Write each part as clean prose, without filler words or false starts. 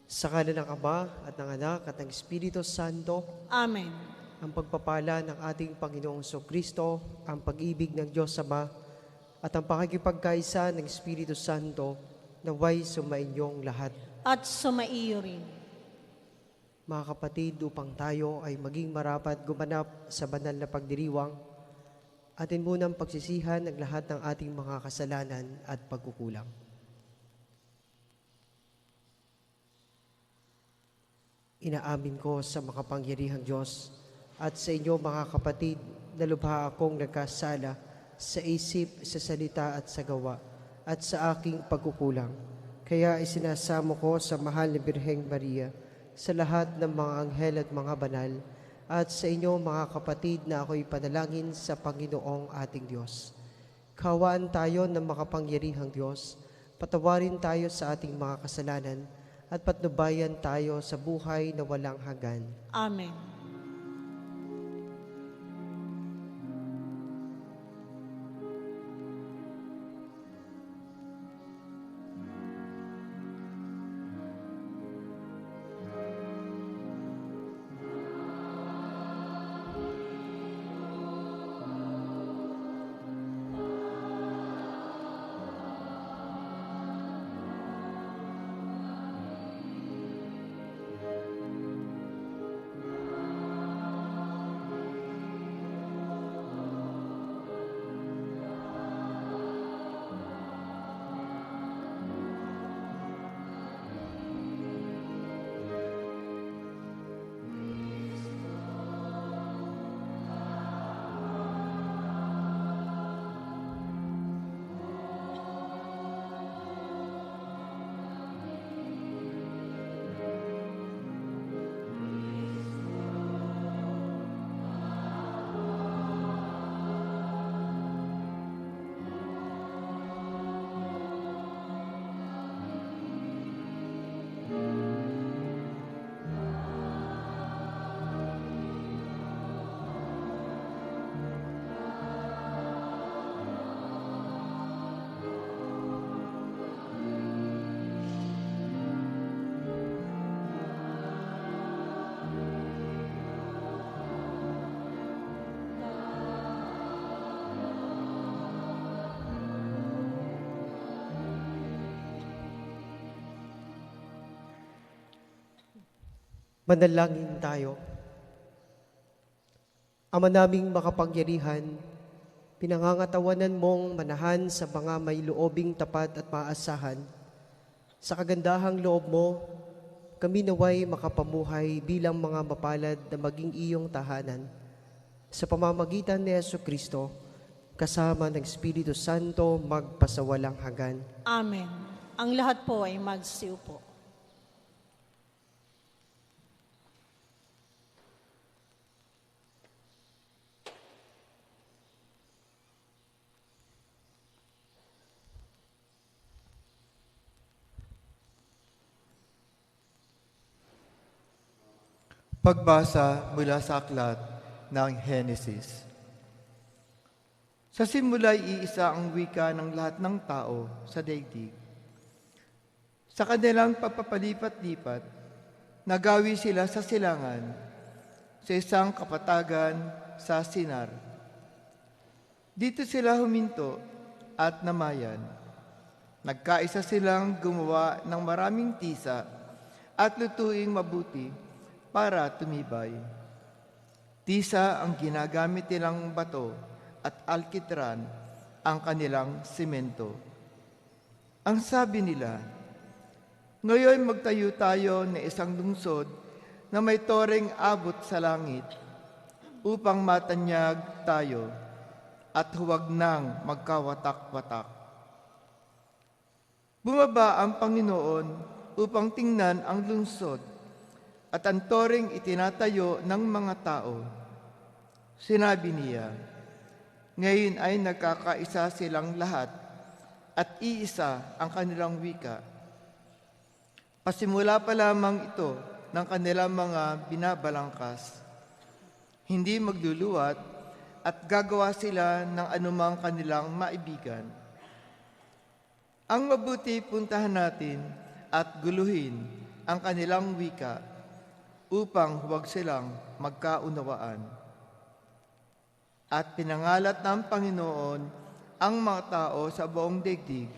Sa ngalan ng Ama at ng Anak at ng Espiritu Santo, Amen. ang pagpapala ng ating Panginoong Kristo, ang pag-ibig ng Diyos Ama, at ang pakikipagkaisa ng Espiritu Santo, naway sumainyong lahat. At sumaiyo rin. Mga kapatid, upang tayo ay maging marapat gumanap sa banal na pagdiriwang, atin munang pagsisihan ang lahat ng ating mga kasalanan at pagkukulang. Inaamin ko sa makapangyarihang Diyos at sa inyo mga kapatid na lubha akong nagkasala sa isip, sa salita at sa gawa at sa aking pagkukulang. Kaya isinasamo ko sa mahal na Birheng Maria, sa lahat ng mga anghel at mga banal, at sa inyo mga kapatid na ako'y panalangin sa Panginoong ating Diyos. Kawaan tayo ng makapangyarihang Diyos, patawarin tayo sa ating mga kasalanan, at patnubayan tayo sa buhay na walang hanggan. Amen. Manalangin tayo. Ama naming makapangyarihan, pinangangatawanan mong manahan sa mga may loobing tapat at maasahan. Sa kagandahang loob mo, kami naway makapamuhay bilang mga mapalad na maging iyong tahanan. Sa pamamagitan ni Jesucristo, kasama ng Espiritu Santo, magpasawalang hanggan. Amen. Ang lahat po ay magsiupo. Pagbasa mula sa aklat ng Henesis. Sa simula iisa ang wika ng lahat ng tao sa daigdig. Sa kanilang pagpapalipat-lipat, nagawi sila sa silangan, sa isang kapatagan sa Sinar. Dito sila huminto at namayan. Nagkaisa silang gumawa ng maraming tisa at lutuing mabuti para tumibay. Tisa ang ginagamit nilang bato at alkitran ang kanilang simento. Ang sabi nila, ngayon magtayo tayo ng isang lungsod na may toreng abot sa langit upang matanyag tayo at huwag nang magkawatak-watak. Bumaba ang Panginoon upang tingnan ang lungsod at ang toreng itinatayo ng mga tao. Sinabi niya, ngayon ay nagkakaisa silang lahat at iisa ang kanilang wika. Pasimula pa lamang ito ng kanilang mga binabalangkas. Hindi magluluwat at gagawa sila ng anumang kanilang maibigan. Ang mabuti puntahan natin at guluhin ang kanilang wika upang huwag silang magkaunawaan. At pinangalat ng Panginoon ang mga tao sa buong daigdig.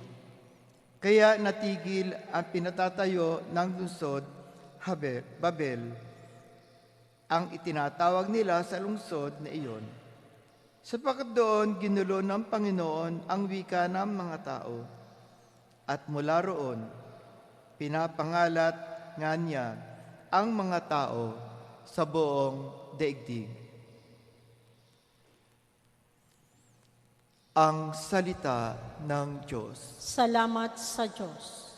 Kaya natigil ang pinatatayo ng lungsod Babel, ang itinatawag nila sa lungsod na iyon. Sapagkat doon ginulo ng Panginoon ang wika ng mga tao, at mula roon pinapangalat nga niya ang mga tao sa buong daigdig. Ang salita ng Diyos. Salamat sa Diyos.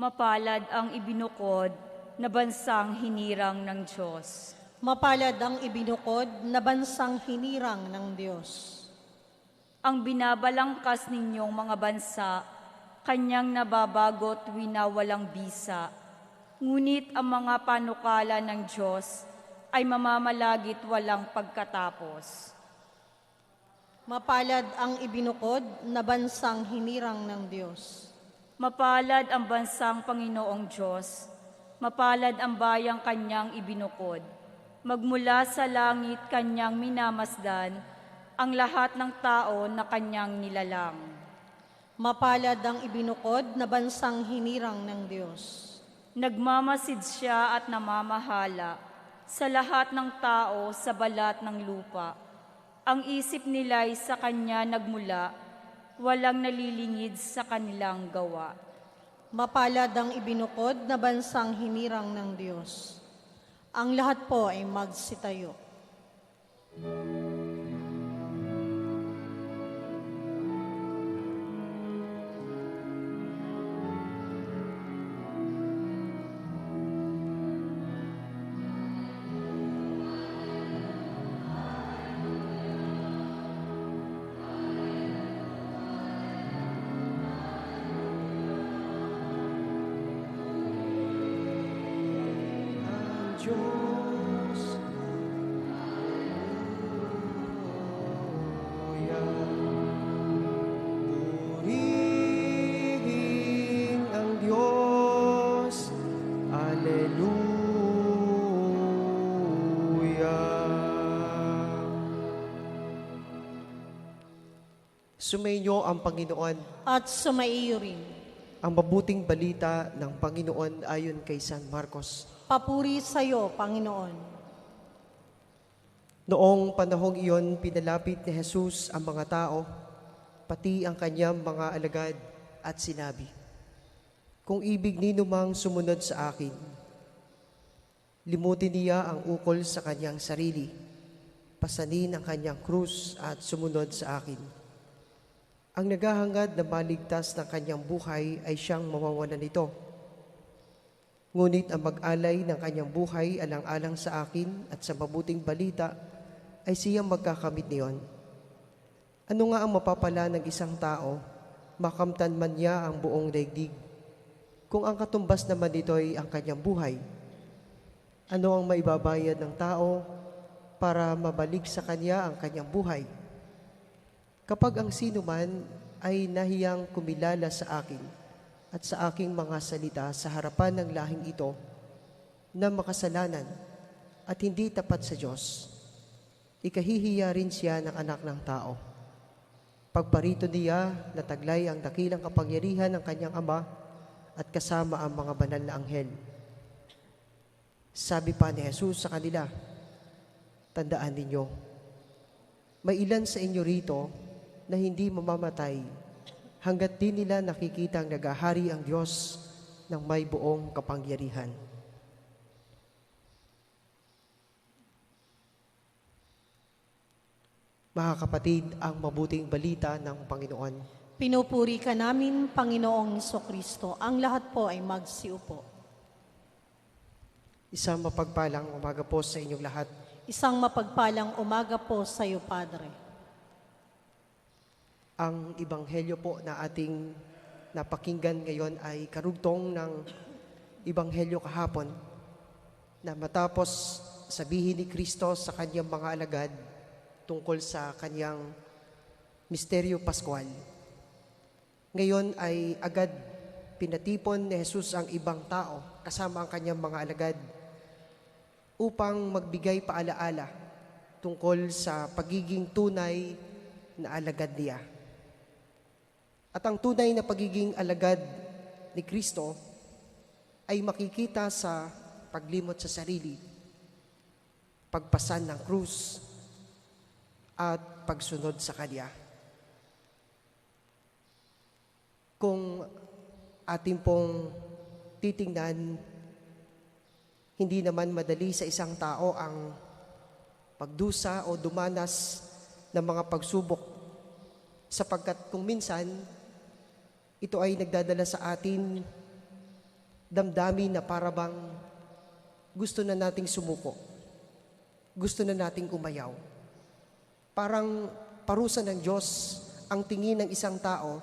Mapalad ang ibinukod na bansang hinirang ng Diyos. Mapalad ang ibinukod na bansang hinirang ng Diyos. Ang binabalangkas ninyong mga bansa, kanyang nababagot winawalang bisa. Ngunit ang mga panukala ng Diyos ay mamamalagit walang pagkatapos. Mapalad ang ibinukod na bansang hinirang ng Diyos. Mapalad ang bansang Panginoong Diyos, mapalad ang bayang kanyang ibinukod. Magmula sa langit kanyang minamasdan, ang lahat ng tao na kanyang nilalang. Mapalad ang ibinukod na bansang hinirang ng Diyos. Nagmamasid siya at namamahala sa lahat ng tao sa balat ng lupa. Ang isip nila'y sa kanya nagmula, walang nalilingid sa kanilang gawa. Mapalad ang ibinukod na bansang hinirang ng Diyos. Ang lahat po ay magsitayo. Diyos, purihin ang Diyos, Alleluia. Sumainyo ang Panginoon. At sumaiyo rin. Ang mabuting balita ng Panginoon ayon kay San Marcos. Papuri sa iyo, Panginoon. Noong panahong iyon, pinalapit ni Jesus ang mga tao, pati ang kanyang mga alagad, at sinabi, "Kung ibig ninumang sumunod sa akin, limutin niya ang ukol sa kanyang sarili, pasanin ang kanyang krus at sumunod sa akin. Ang naghahangad na maligtas ng kanyang buhay ay siyang mawawalan nito. Ngunit ang mag-alay ng kanyang buhay alang-alang sa akin at sa mabuting balita ay siyang magkakamit niyon. Ano nga ang mapapala ng isang tao, makamtan man niya ang buong daigdig, kung ang katumbas naman nito'y ang kanyang buhay? Ano ang maibabayad ng tao para mabalik sa kanya ang kanyang buhay? Kapag ang sino man ay nahiyang kumilala sa akin at sa aking mga salita sa harapan ng lahing ito na makasalanan at hindi tapat sa Diyos, ikahihiya rin siya ng anak ng tao. Pagparito niya na taglay ang dakilang kapangyarihan ng kanyang Ama at kasama ang mga banal na anghel." Sabi pa ni Jesus sa kanila, "Tandaan ninyo, may ilan sa inyo rito na hindi mamamatay hanggat di nila nakikita ang nagahari ang Diyos ng may buong kapangyarihan." Mga kapatid, ang mabuting balita ng Panginoon. Pinupuri ka namin, Panginoong Jesucristo. Ang lahat po ay magsiupo. Isang mapagpalang umaga po sa inyong lahat. Isang mapagpalang umaga po sa iyo, Padre. Ang ebanghelyo po na ating napakinggan ngayon ay karugtong ng ebanghelyo kahapon na matapos sabihin ni Kristo sa kanyang mga alagad tungkol sa kanyang misteryo paskwal, ngayon ay agad pinatipon ni Jesus ang ibang tao kasama ang kanyang mga alagad upang magbigay paalaala tungkol sa pagiging tunay na alagad niya. At ang tunay na pagiging alagad ni Kristo ay makikita sa paglimot sa sarili, pagpasan ng krus, at pagsunod sa Kanya. Kung ating pong titingnan, hindi naman madali sa isang tao ang pagdusa o dumanas ng mga pagsubok, sapagkat kung minsan, ito ay nagdadala sa atin damdamin na parabang gusto na nating sumuko, gusto na nating umayaw. Parang parusa ng Diyos ang tingin ng isang tao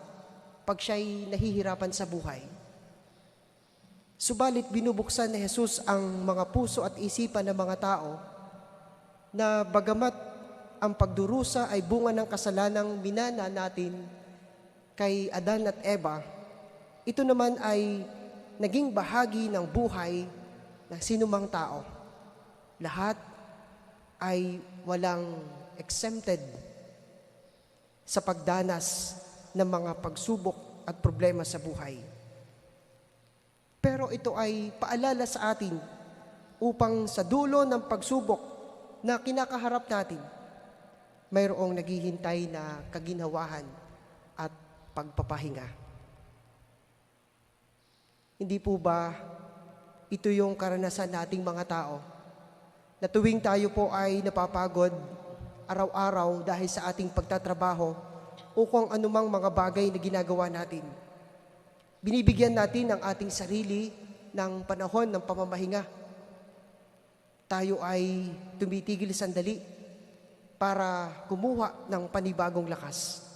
pag siya'y nahihirapan sa buhay. Subalit binubuksan ni Jesus ang mga puso at isipan ng mga tao na bagamat ang pagdurusa ay bunga ng kasalanang minana natin kay Adan at Eva, ito naman ay naging bahagi ng buhay ng sinumang tao. Lahat ay walang exempted sa pagdanas ng mga pagsubok at problema sa buhay. Pero ito ay paalala sa atin upang sa dulo ng pagsubok na kinakaharap natin, mayroong naghihintay na kaginhawahan at pagpapahinga. Hindi po ba ito yung karanasan nating mga tao na tuwing tayo po ay napapagod araw-araw dahil sa ating pagtatrabaho o kung anumang mga bagay na ginagawa natin, binibigyan natin ang ating sarili ng panahon ng pamamahinga. Tayo ay tumitigil sandali para kumuha ng panibagong lakas.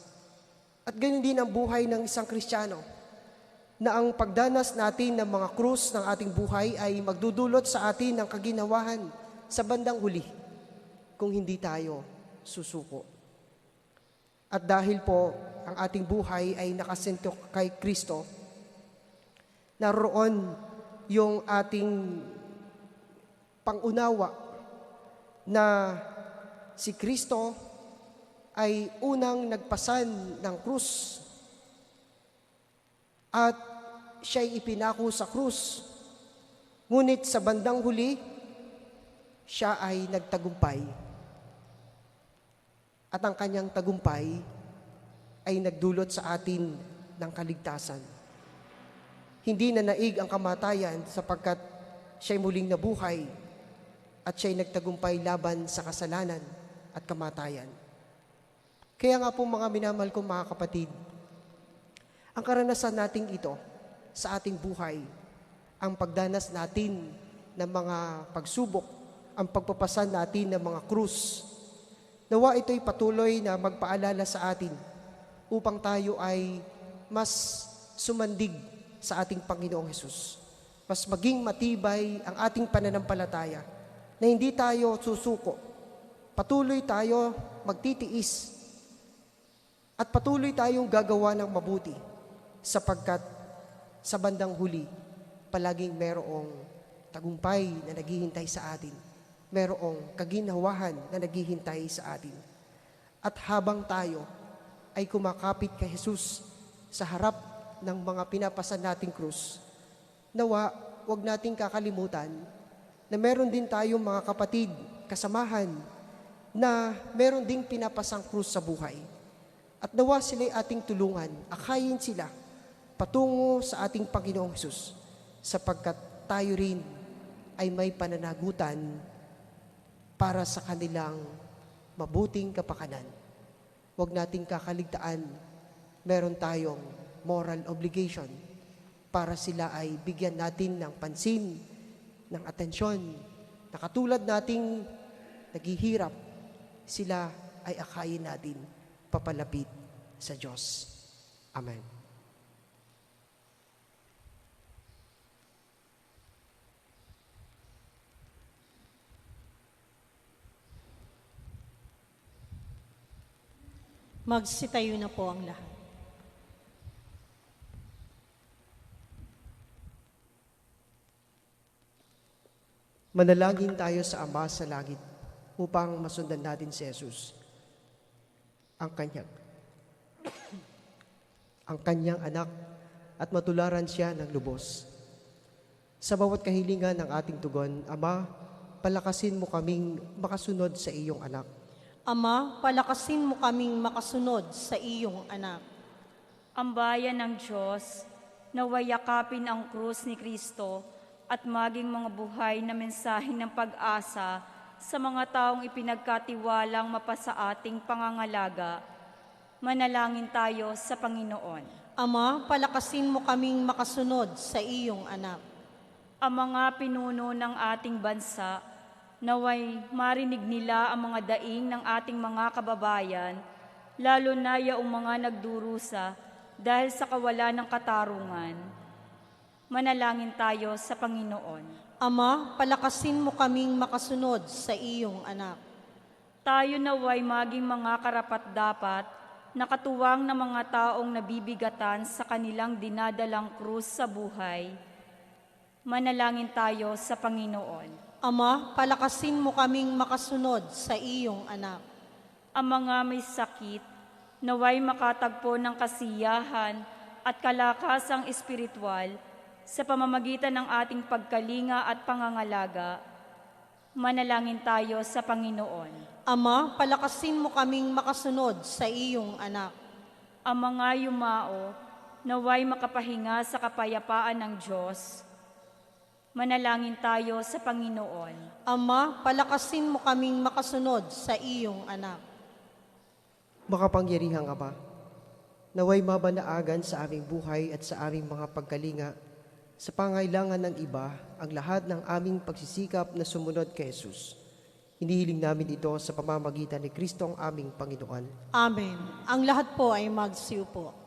At ganyan din ang buhay ng isang Kristiyano, na ang pagdanas natin ng mga krus ng ating buhay ay magdudulot sa atin ng kaginhawahan sa bandang huli kung hindi tayo susuko. At dahil po ang ating buhay ay nakasentok kay Kristo, naroon yung ating pangunawa na si Kristo ay unang nagpasan ng krus at siya'y ipinako sa krus. Ngunit sa bandang huli, siya ay nagtagumpay. At ang kanyang tagumpay ay nagdulot sa atin ng kaligtasan. Hindi na naig ang kamatayan sapagkat siya'y muling nabuhay at siya'y nagtagumpay laban sa kasalanan at kamatayan. Kaya nga po mga minamahal kong mga kapatid, ang karanasan nating ito sa ating buhay, ang pagdanas natin ng mga pagsubok, ang pagpapasan natin ng mga krus, nawa ito'y patuloy na magpaalala sa atin upang tayo ay mas sumandig sa ating Panginoong Hesus. Mas maging matibay ang ating pananampalataya na hindi tayo susuko. Patuloy tayo magtitiis at patuloy tayong gagawa ng mabuti sapagkat sa bandang huli, palaging merong tagumpay na naghihintay sa atin. Merong kaginhawahan na naghihintay sa atin. At habang tayo ay kumakapit kay Jesus sa harap ng mga pinapasan nating krus, nawa, huwag nating kakalimutan na meron din tayong mga kapatid, kasamahan, na meron ding pinapasang krus sa buhay. At nawa sila'y ating tulungan, akayin sila patungo sa ating Panginoong Hesus, sapagkat tayo rin ay may pananagutan para sa kanilang mabuting kapakanan. Huwag nating kakaligtaan, meron tayong moral obligation para sila ay bigyan natin ng pansin, ng atensyon, na katulad nating naghihirap, sila ay akayin natin papalapit sa Diyos. Amen. Magsitayo na po ang lahat. Manalangin tayo sa Ama sa langit upang masundan natin si Jesus, ang kanyang anak, at matularan siya ng lubos. Sa bawat kahilingan ng ating tugon, Ama, palakasin mo kaming makasunod sa iyong anak. Ama, palakasin mo kaming makasunod sa iyong anak. Ang bayan ng Diyos, naway yakapin ang krus ni Kristo at maging mga buhay na mensahe ng pag-asa sa mga taong ipinagkatiwalang mapasa ating pangangalaga. Manalangin tayo sa Panginoon. Ama, palakasin mo kaming makasunod sa iyong anak. Ang mga pinuno ng ating bansa, naway marinig nila ang mga daing ng ating mga kababayan, lalo na yaong mga nagdurusa dahil sa kawalan ng katarungan. Manalangin tayo sa Panginoon. Ama, palakasin mo kaming makasunod sa iyong anak. Tayo naway maging mga karapat-dapat na katuwang ng mga taong nabibigatan sa kanilang dinadalang krus sa buhay. Manalangin tayo sa Panginoon. Ama, palakasin mo kaming makasunod sa iyong anak. Ang mga may sakit, naway makatagpo ng kasiyahan at kalakasang espiritual sa pamamagitan ng ating pagkalinga at pangangalaga. Manalangin tayo sa Panginoon. Ama, palakasin mo kaming makasunod sa iyong anak. Ang mga yumao, naway makapahinga sa kapayapaan ng Diyos. Manalangin tayo sa Panginoon. Ama, palakasin mo kaming makasunod sa iyong anak. Makapangyarihang Ama, naway mabanaagan sa aming buhay at sa aming mga pagkalinga sa pangailangan ng iba ang lahat ng aming pagsisikap na sumunod kay Jesus. Hinihiling namin ito sa pamamagitan ni Kristo ang aming Panginoon. Amen. Ang lahat po ay magsiupo.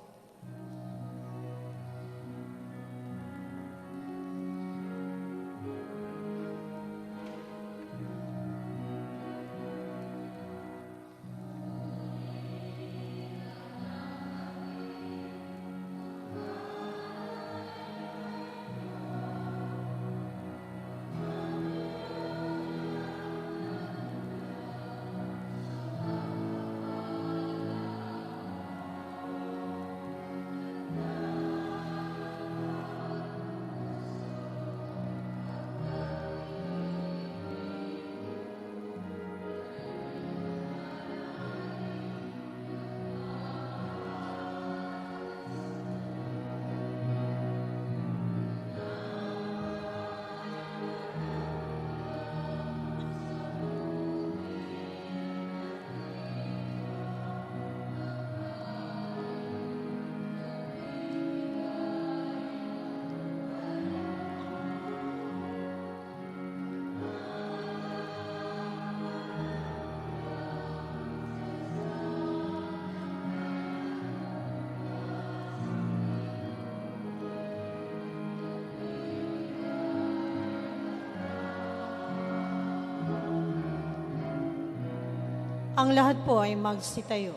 Ang lahat po ay magsitayo.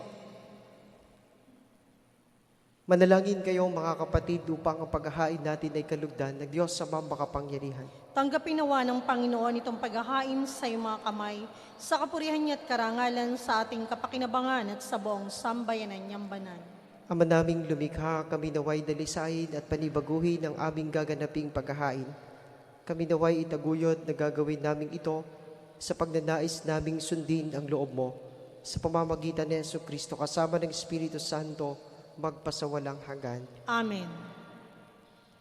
Manalangin kayo mga kapatid upang ang paghahain natin ay kalugdan ng Diyos sa makapangyarihan. Tanggapin nawa ng Panginoon itong paghahain sa iyong mga kamay, sa kapurihan niya at karangalan sa ating kapakinabangan at sa buong sambayanan niyang banal. Ama naming lumikha, kami naway dalisain at panibaguhin ang aming gaganaping paghahain. Kami naway itaguyod na gagawin namin ito sa pagnanais naming sundin ang loob mo, sa pamamagitan ni Jesucristo kasama ng Espiritu Santo, magpasawalang hanggan. Amen.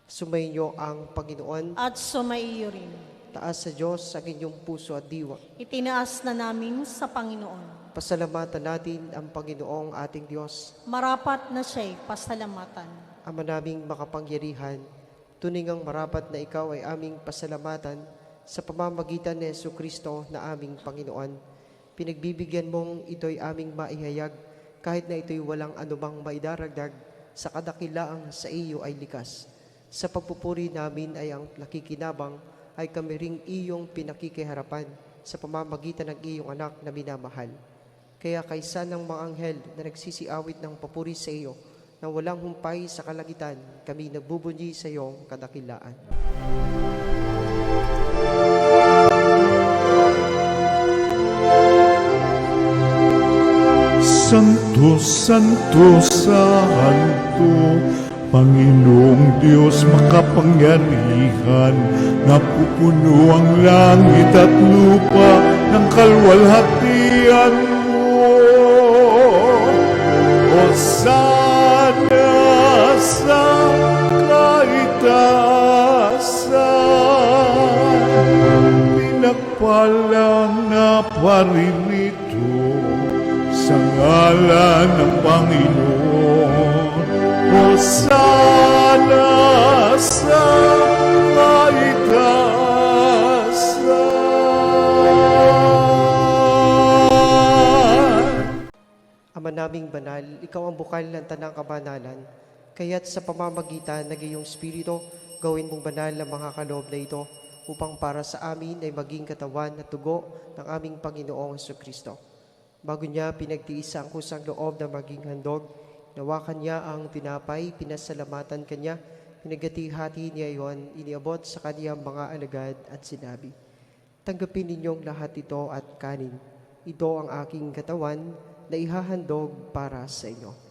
Sumainyo ang Panginoon. At sumaiyo rin. Taas sa Diyos ang inyong puso at diwa. Itinaas na namin sa Panginoon. Pasalamatan natin ang Panginoong ating Diyos. Marapat na siya'y pasalamatan. Ama naming makapangyarihan, tuningang marapat na ikaw ay aming pasalamatan sa pamamagitan ni Jesucristo na aming Panginoon. Pinagbibigyan mong ito'y aming maihayag kahit na ito'y walang anumang maidaragdag sa kadakilaang sa iyo ay likas. Sa pagpupuri namin ay ang nakikinabang ay kami ring iyong pinakikiharapan sa pamamagitan ng iyong anak na minamahal. Kaya kaysa ng mga anghel na nagsisiawit ng papuri sa iyo, na walang humpay sa kalangitan, kami nagbubunyi sa iyong kadakilaan. Santo, Santo, Santo, Panginoong Diyos makapangyarihan, napupuno ang langit at lupa ng kalwalhatian mo. Hosana sa kaitaasan, pinagpalang na paririto sa ngalan ng Panginoon. Hosana sa kaitaasan. Ama naming banal, ikaw ang bukal ng tanang kabanalan, kaya't sa pamamagitan ng iyong Espiritu, gawin mong banal ang mga kaloob na ito, upang para sa amin ay maging katawan at tugo ng aming Panginoong Jesucristo. Bago niya pinagtiis ang kusang loob na maging handog, nawakan niya ang tinapay, pinasalamatan kanya, pinagati-hati niya iyon, iniabot sa kaniyang mga alagad at sinabi, "Tanggapin ninyong lahat ito at kanin. Ito ang aking katawan na ihahandog para sa inyo."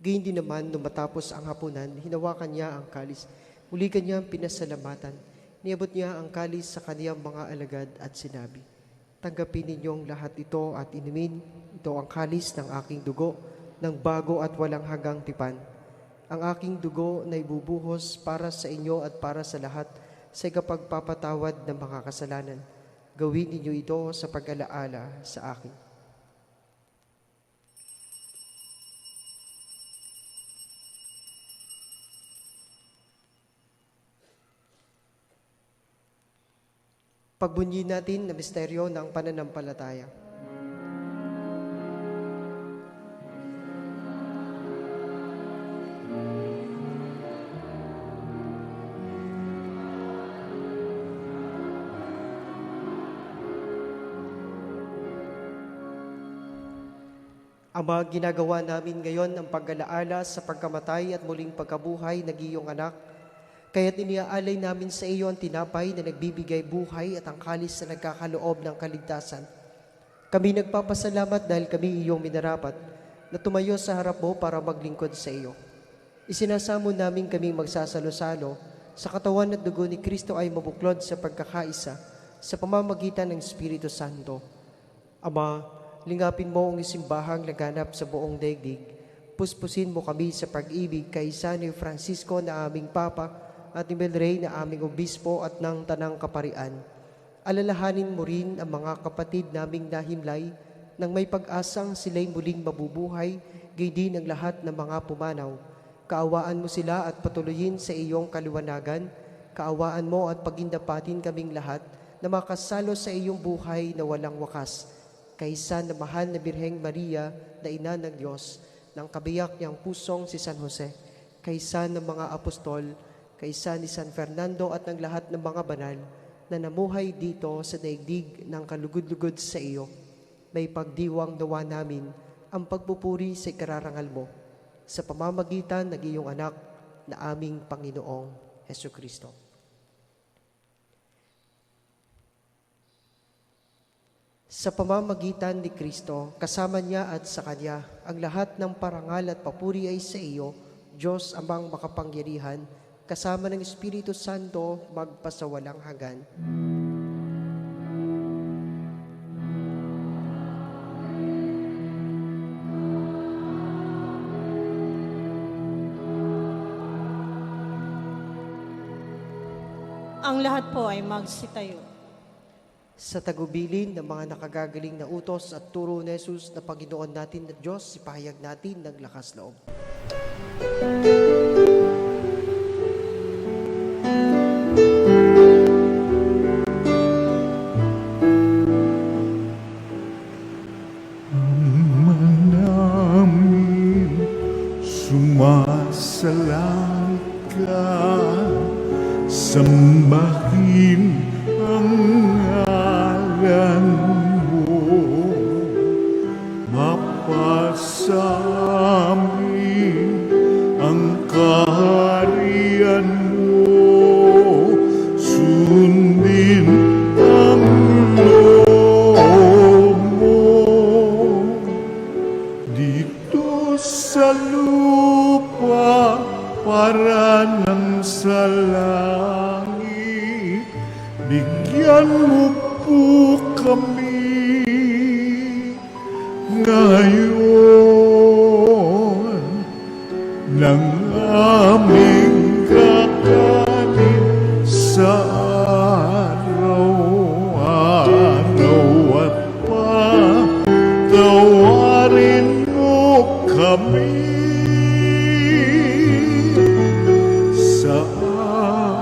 Gayun din naman, nung matapos ang hapunan, hinawakan niya ang kalis. Muli kanyang pinasalamatan. Niabot niya ang kalis sa kaniyang mga alagad at sinabi, "Tanggapin ninyong lahat ito at inumin. Ito ang kalis ng aking dugo, ng bago at walang hanggang tipan. Ang aking dugo na ibubuhos para sa inyo at para sa lahat sa ikapagpapatawad ng mga kasalanan. Gawin ninyo ito sa pag-alaala sa akin." Pagbunyi natin na misteryo ng pananampalataya. Ama, ginagawa namin ngayon ang pag-alaala sa pagkamatay at muling pagkabuhay ng iyong anak. Kaya't iniaalay namin sa iyo ang tinapay na nagbibigay buhay at ang kalis na nagkakaloob ng kaligtasan. Kami nagpapasalamat dahil kami iyong minarapat na tumayo sa harap mo para maglingkod sa iyo. Isinasamo namin kaming magsasalo-salo sa katawan at dugo ni Kristo ay mabuklod sa pagkakaisa sa pamamagitan ng Espiritu Santo. Ama, lingapin mo ang isimbahang laganap sa buong daigdig. Puspusin mo kami sa pag-ibig kay San Francisco na aming Papa at ni Belrey na aming obispo at ng Tanang Kaparian. Alalahanin mo rin ang mga kapatid naming nahimlay nang may pag-asang sila'y muling mabubuhay, gayon din ang lahat ng mga pumanaw. Kaawaan mo sila at patuloyin sa iyong kaliwanagan. Kaawaan mo at pagindapatin kaming lahat na makasalo sa iyong buhay na walang wakas. Kaysa na mahal na Birheng Maria na Ina ng Diyos, ng kabiyak niyang pusong si San Jose, kaysa ng mga apostol, kaysa ni San Fernando at ng lahat ng mga banal na namuhay dito sa daigdig ng kalugod-lugod sa iyo, may pagdiwang nawa namin ang pagpupuri sa ikararangal mo sa pamamagitan ng iyong anak na aming Panginoong Hesukristo. Sa pamamagitan ni Kristo, kasama niya at sa Kanya, ang lahat ng parangal at papuri ay sa iyo, Diyos amang makapangyarihan, kasama ng Espiritu Santo, magpasawalang hanggan. Ang lahat po ay magsitayo. Sa tagubilin ng mga nakagagaling na utos at turo ni Jesus na Panginoon natin na Diyos, ipahayag natin ng lakas loob. ngayon ng aming kakanin sa araw-araw at patawarin mo kami sa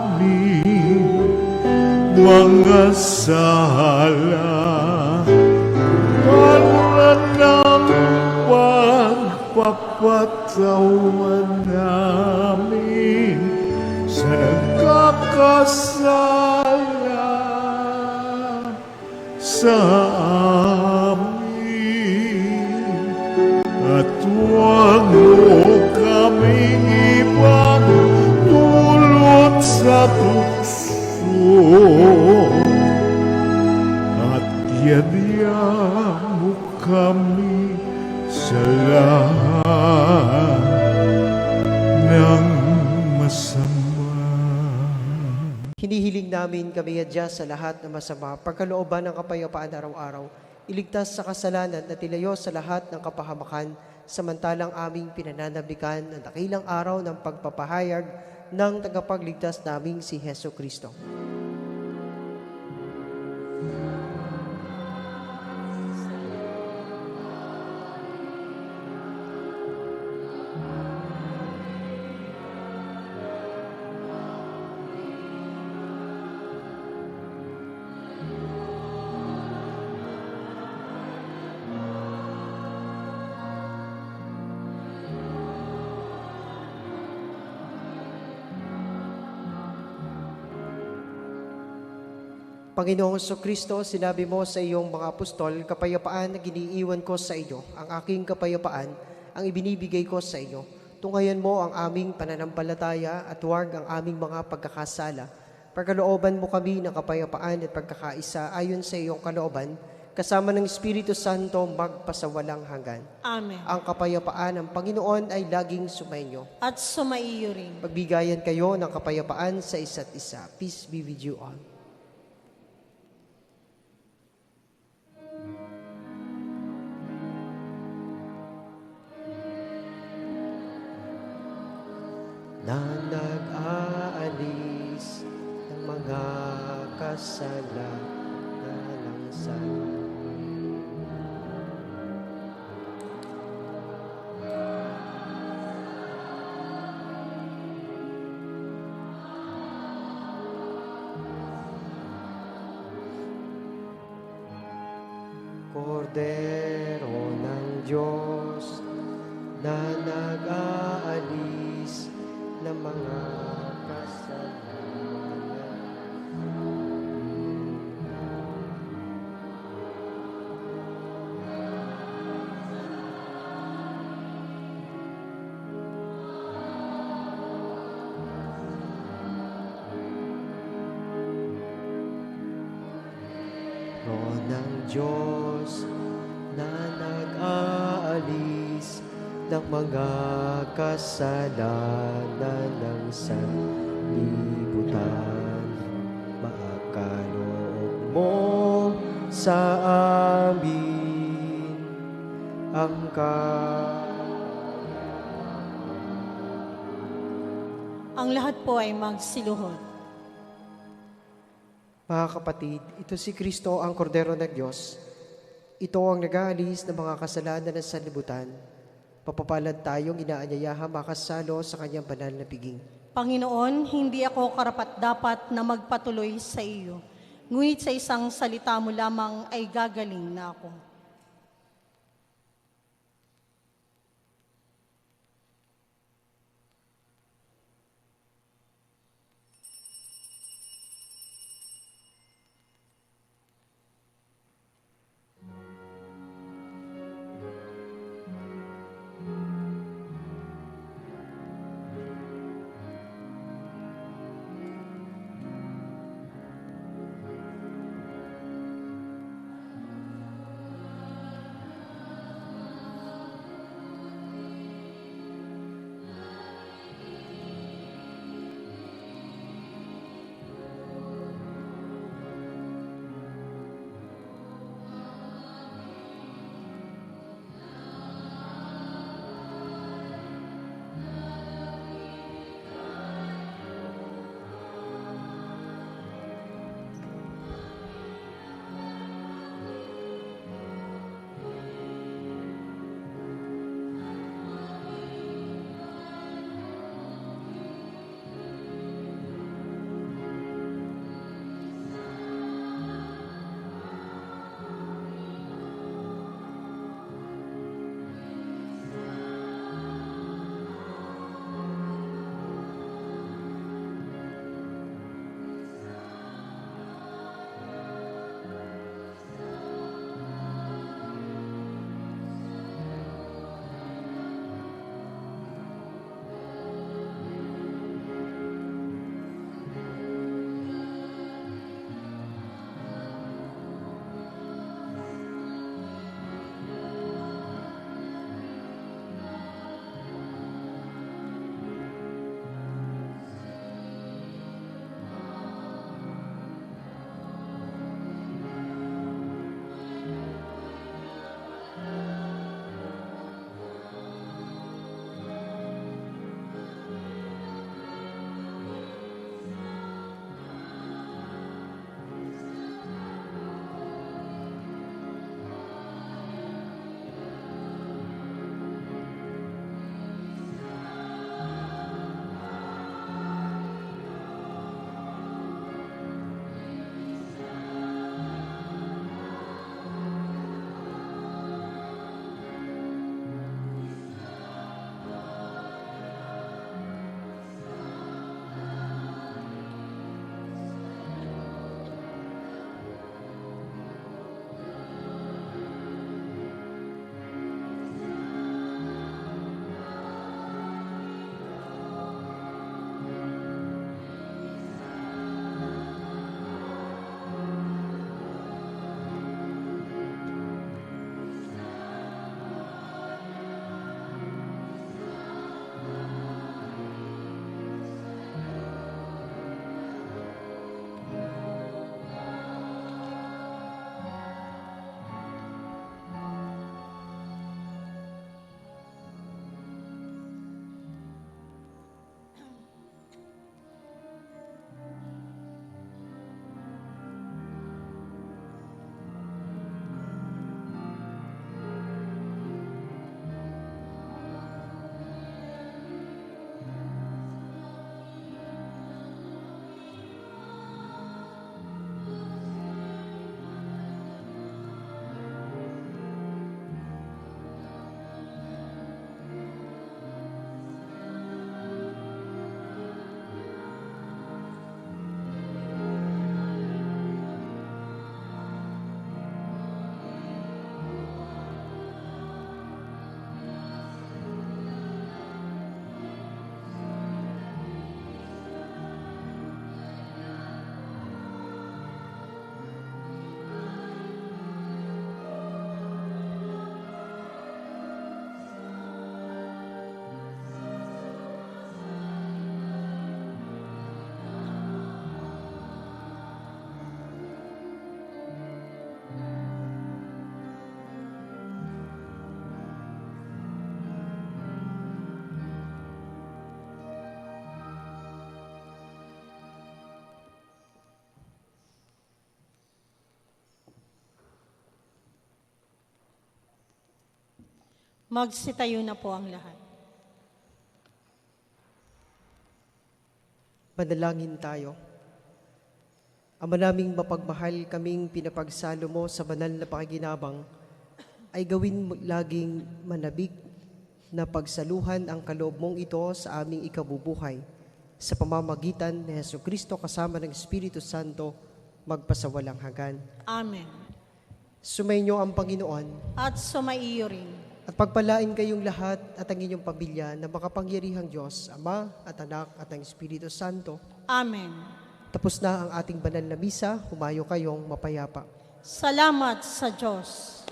aming mga sala para ng pagpapatawan namin sa nagkakasala sa amin. At huwag mo kaming ipagdulot sa tukso at yadya mo kami sa lahat ng masama. Hinihiling namin kami adya sa lahat ng masama, pagkalooban ng kapayapaan araw-araw, iligtas sa kasalanan at ilayo sa lahat ng kapahamakan, samantalang aming pinananabikan ang dakilang araw ng pagpapahayag ng tagapagligtas naming si Heso Kristo. Panginoong Kristo, sinabi mo sa iyong mga apostol, kapayapaan na giniiwan ko sa inyo, ang aking kapayapaan ang ibinibigay ko sa inyo. Tunghayan mo ang aming pananampalataya at huwag ang aming mga pagkakasala. Pagkalooban mo kami ng kapayapaan at pagkakaisa ayon sa iyong kalooban, kasama ng Espiritu Santo magpasawalang hanggan. Amen. Ang kapayapaan ng Panginoon ay laging sumainyo. At sumaiyo rin. Pagbigayan kayo ng kapayapaan sa isa't isa. Peace be with you all. Na nag-aalis ng mga kasalanan sa Kordero ng Diyos na nag-aalis ng mga kasalanan. Kordero ng Diyos na nag-aalis ng mga kasalanan ng sanlibutan. Makaloob mo sa amin ang Ang lahat po ay magsiluhod. Mga kapatid, ito si Kristo ang Kordero ng Diyos. Ito ang nag-aalis ng mga kasalanan ng sanlibutan. Papapalad tayong inaanyayahan makasalo sa kanyang banal na piging. Panginoon, hindi ako karapat-dapat na magpatuloy sa iyo. Ngunit sa isang salita mo lamang ay gagaling na ako. Magsitayo na po ang lahat. Manalangin tayo. Ama naming mapagmahal, kaming pinapagsalo mo sa banal na pakikinabang, ay gawin mo laging manabik na pagsaluhan ang kaloob mong ito sa aming ikabubuhay sa pamamagitan ni Jesucristo kasama ng Espiritu Santo magpasawalang hanggan. Amen. Sumainyo ang Panginoon At sumaiyo rin. at pagpalain kayong lahat at ang inyong pamilya na makapangyarihang Diyos, Ama at Anak at ang Espiritu Santo. Amen. Tapos na ang ating banal na misa, humayo kayong mapayapa. Salamat sa Diyos.